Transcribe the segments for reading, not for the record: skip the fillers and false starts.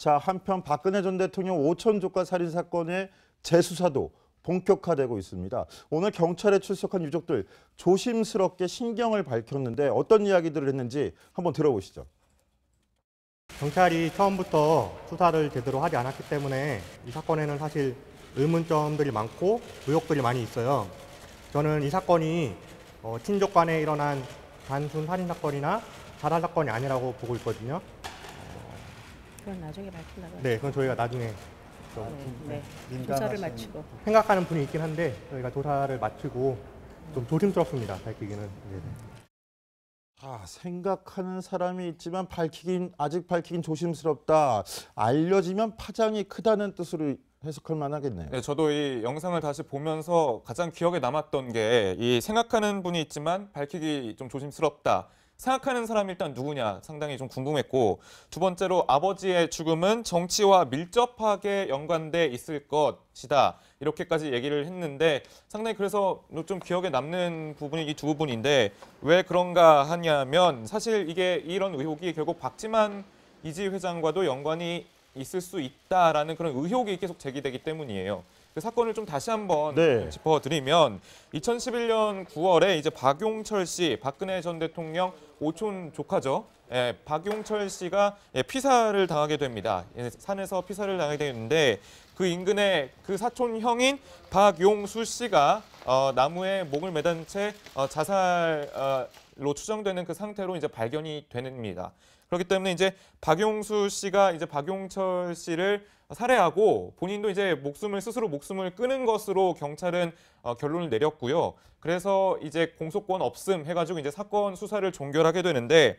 자, 한편 박근혜 전 대통령 오천 조카 살인 사건의 재수사도 본격화되고 있습니다. 오늘 경찰에 출석한 유족들 조심스럽게 신경을 밝혔는데 어떤 이야기들을 했는지 한번 들어보시죠. 경찰이 처음부터 수사를 제대로 하지 않았기 때문에 이 사건에는 사실 의문점들이 많고 의혹들이 많이 있어요. 저는 이 사건이 친족 간에 일어난 단순 살인 사건이나 자살 사건이 아니라고 보고 있거든요. 그건 나중에 밝히려고. 네, 그건 저희가 나중에 조사를 마치고. 생각하는 분이 있긴 한데 저희가 조사를 마치고 좀 조심스럽습니다. 밝히기는. 네. 생각하는 사람이 있지만 아직 밝히긴 조심스럽다. 알려지면 파장이 크다는 뜻으로 해석할 만하겠네요. 네, 저도 이 영상을 다시 보면서 가장 기억에 남았던 게 이 생각하는 분이 있지만 밝히기 좀 조심스럽다. 생각하는 사람이 일단 누구냐 상당히 좀 궁금했고, 두 번째로 아버지의 죽음은 정치와 밀접하게 연관돼 있을 것이다. 이렇게까지 얘기를 했는데 상당히 그래서 좀 기억에 남는 부분이 이 두 부분인데, 왜 그런가 하냐면 사실 이런 의혹이 결국 박지만 이지 회장과도 연관이 있을 수 있다라는 그런 의혹이 계속 제기되기 때문이에요. 그 사건을 좀 다시 한번 짚어드리면 2011년 9월에 이제 박용철 씨, 박근혜 전 대통령 오촌 조카죠. 박용철 씨가 피살을 당하게 됩니다. 산에서 피살을 당하게 되는데 그 인근에 그 사촌 형인 박용수 씨가 나무에 목을 매단 채 자살로 추정되는 그 상태로 이제 발견이 됩니다. 그렇기 때문에 이제 박용수 씨가 이제 박용철 씨를 살해하고 본인도 이제 스스로 목숨을 끊은 것으로 경찰은 결론을 내렸고요. 그래서 이제 공소권 없음 해가지고 이제 사건 수사를 종결하게 되는데,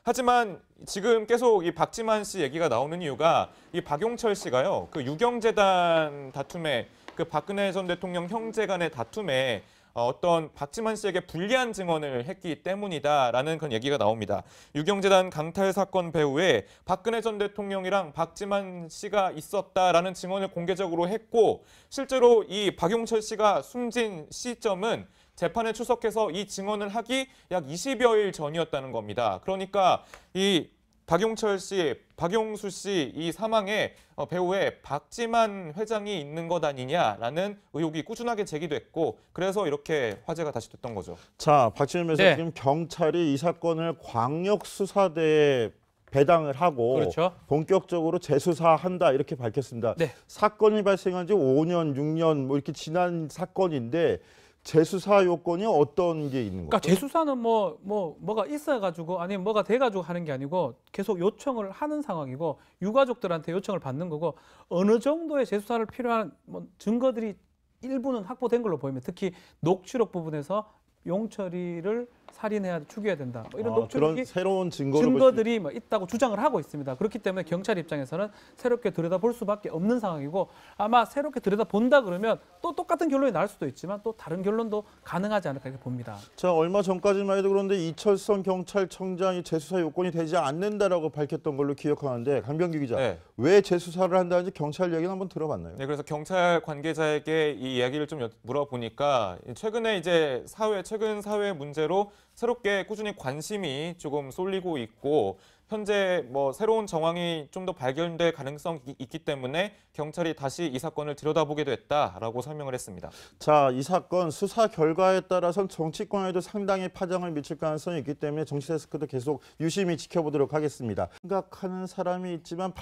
하지만 지금 계속 이 박지만 씨 얘기가 나오는 이유가 이 박용철 씨가요, 그 유경재단 다툼에, 그 박근혜 전 대통령 형제 간의 다툼에 어떤 박지만 씨에게 불리한 증언을 했기 때문이다라는 그런 얘기가 나옵니다. 유경재단 강탈 사건 배후에 박근혜 전 대통령이랑 박지만 씨가 있었다라는 증언을 공개적으로 했고, 실제로 이 박용철 씨가 숨진 시점은 재판에 출석해서 이 증언을 하기 약 20여일 전이었다는 겁니다. 그러니까 이 박용철 씨, 박용수 씨 이 사망에 배후에 박지만 회장이 있는 것 아니냐라는 의혹이 꾸준하게 제기됐고, 그래서 이렇게 화제가 다시 됐던 거죠. 자, 박지원 변호사, 지금 경찰이 이 사건을 광역수사대에 배당을 하고 그렇죠. 본격적으로 재수사한다 이렇게 밝혔습니다. 네. 사건이 발생한 지 5년, 6년 뭐 이렇게 지난 사건인데 재수사 요건이 어떤 게 있는 그러니까 거죠? 재수사는 뭐가 있어가지고 아니면 뭐가 돼가지고 하는 게 아니고 계속 요청을 하는 상황이고 유가족들한테 요청을 받는 거고, 어느 정도의 재수사를 필요한 증거들이 일부는 확보된 걸로 보이면, 특히 녹취록 부분에서 용철이를 살인해야 죽여야 된다. 이런 녹취록이 그런 새로운 증거들이 있다고 주장을 하고 있습니다. 그렇기 때문에 경찰 입장에서는 새롭게 들여다볼 수밖에 없는 상황이고, 아마 새롭게 들여다본다 그러면 또 똑같은 결론이 나올 수도 있지만 또 다른 결론도 가능하지 않을까 이렇게 봅니다. 자, 얼마 전까지만 해도 그런데 이철성 경찰청장이 재수사 요건이 되지 않는다라고 밝혔던 걸로 기억하는데, 강병규 기자, 왜 재수사를 한다는지 경찰 얘기는 한번 들어봤나요? 네, 그래서 경찰 관계자에게 이 이야기를 좀 물어보니까 최근에 이제 최근 사회 문제로 새롭게 꾸준히 관심이 조금 쏠리고 있고, 현재 새로운 정황이 좀 더 발견될 가능성이 있기 때문에 경찰이 다시 이 사건을 들여다보게 됐다라고 설명을 했습니다. 자, 이 사건 수사 결과에 따라서는 정치권에도 상당히 파장을 미칠 가능성이 있기 때문에 정치 데스크도 계속 유심히 지켜보도록 하겠습니다. 생각하는 사람이 있지만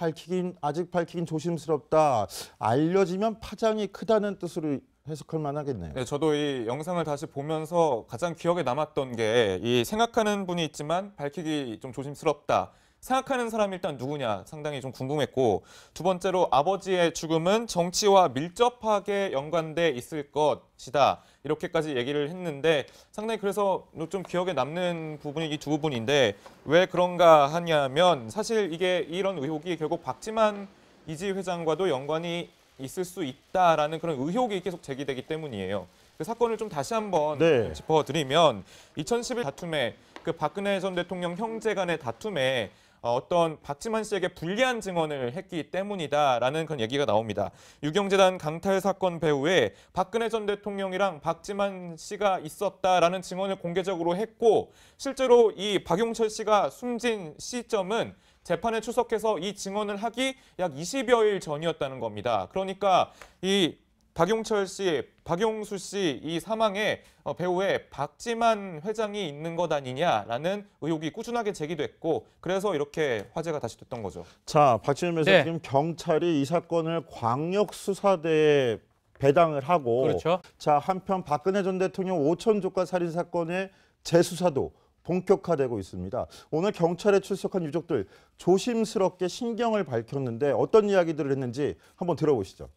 아직 밝히긴 조심스럽다. 알려지면 파장이 크다는 뜻으로 해석할 만하겠네요. 네, 저도 이 영상을 다시 보면서 가장 기억에 남았던 게 이 생각하는 분이 있지만 밝히기 좀 조심스럽다. 생각하는 사람이 일단 누구냐 상당히 좀 궁금했고, 두 번째로 아버지의 죽음은 정치와 밀접하게 연관돼 있을 것이다. 이렇게까지 얘기를 했는데 상당히 그래서 좀 기억에 남는 부분이 이 두 부분인데, 왜 그런가 하냐면 사실 이런 의혹이 결국 박지만 이지 회장과도 연관이 있을 수 있다라는 그런 의혹이 계속 제기되기 때문이에요. 그 사건을 좀 다시 한번 짚어드리면 2011 다툼에, 그 박근혜 전 대통령 형제 간의 다툼에 어떤 박지만 씨에게 불리한 증언을 했기 때문이다라는 그런 얘기가 나옵니다. 유경재단 강탈 사건 배후에 박근혜 전 대통령이랑 박지만 씨가 있었다라는 증언을 공개적으로 했고, 실제로 이 박용철 씨가 숨진 시점은 재판에 출석해서 이 증언을 하기 약 20여일 전이었다는 겁니다. 그러니까 이 박용철 씨, 박용수 씨 이 사망에 배우의 박지만 회장이 있는 것 아니냐라는 의혹이 꾸준하게 제기됐고 그래서 이렇게 화제가 다시 됐던 거죠. 자, 박지원 변호사 네. 지금 경찰이 이 사건을 광역수사대에 배당을 하고 그렇죠. 자, 한편 박근혜 전 대통령 오천 조카 살인 사건의 재수사도 본격화되고 있습니다. 오늘 경찰에 출석한 유족들 조심스럽게 신경을 밝혔는데 어떤 이야기들을 했는지 한번 들어보시죠.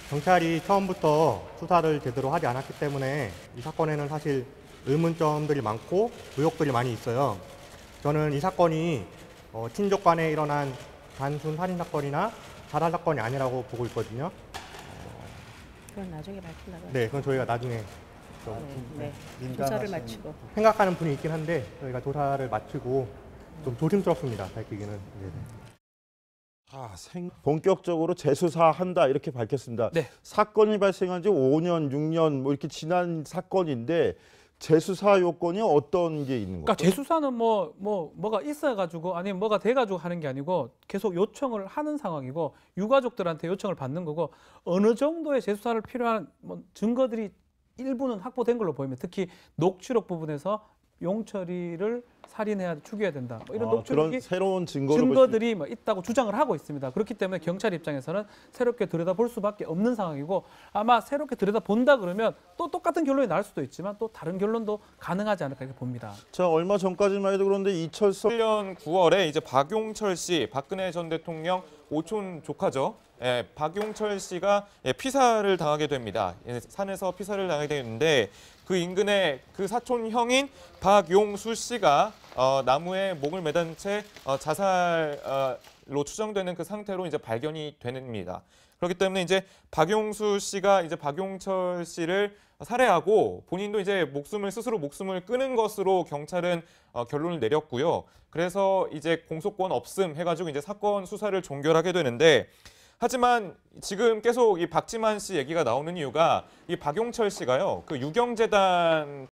경찰이 처음부터 수사를 제대로 하지 않았기 때문에 이 사건에는 사실 의문점들이 많고 의혹들이 많이 있어요. 저는 이 사건이 친족 간에 일어난 단순 살인 사건이나 자살 사건이 아니라고 보고 있거든요. 그건 나중에 밝히려고. 네, 그건 저희가 나중에 좀 네. 조사를 마치고. 생각하는 분이 있긴 한데 저희가 조사를 마치고 좀 조심스럽습니다. 밝히기는. 네. 본격적으로 재수사한다 이렇게 밝혔습니다. 네. 사건이 발생한 지 5년, 6년 뭐 이렇게 지난 사건인데 재수사 요건이 어떤 게 있는 그러니까 거죠? 재수사는 뭐가 있어가지고 아니면 뭐가 돼가지고 하는 게 아니고 계속 요청을 하는 상황이고 유가족들한테 요청을 받는 거고 어느 정도의 재수사를 필요한 증거들이 일부는 확보된 걸로 보이면 특히 녹취록 부분에서 용철이를 살인해야 죽여야 된다. 뭐 이런 그런 녹취록이 새로운 증거들이 있다고 주장을 하고 있습니다. 그렇기 때문에 경찰 입장에서는 새롭게 들여다볼 수밖에 없는 상황이고 아마 새롭게 들여다본다 그러면 또 똑같은 결론이 나올 수도 있지만 또 다른 결론도 가능하지 않을까 이렇게 봅니다. 자, 얼마 전까지만 해도 그런데 이철성 2017년 9월에 이제 박용철 씨, 박근혜 전 대통령 오촌 조카죠. 예, 박용철 씨가 피살을 당하게 됩니다. 산에서 피살을 당하게 되는데 그 인근에 그 사촌 형인 박용수 씨가 나무에 목을 매단 채 자살로 추정되는 그 상태로 이제 발견이 됩니다. 그렇기 때문에 이제 박용수 씨가 이제 박용철 씨를 살해하고 본인도 이제 스스로 목숨을 끊은 것으로 경찰은 결론을 내렸고요. 그래서 이제 공소권 없음 해가지고 이제 사건 수사를 종결하게 되는데 하지만 지금 계속 이 박지만 씨 얘기가 나오는 이유가 이 박용철 씨가요, 그 유경재단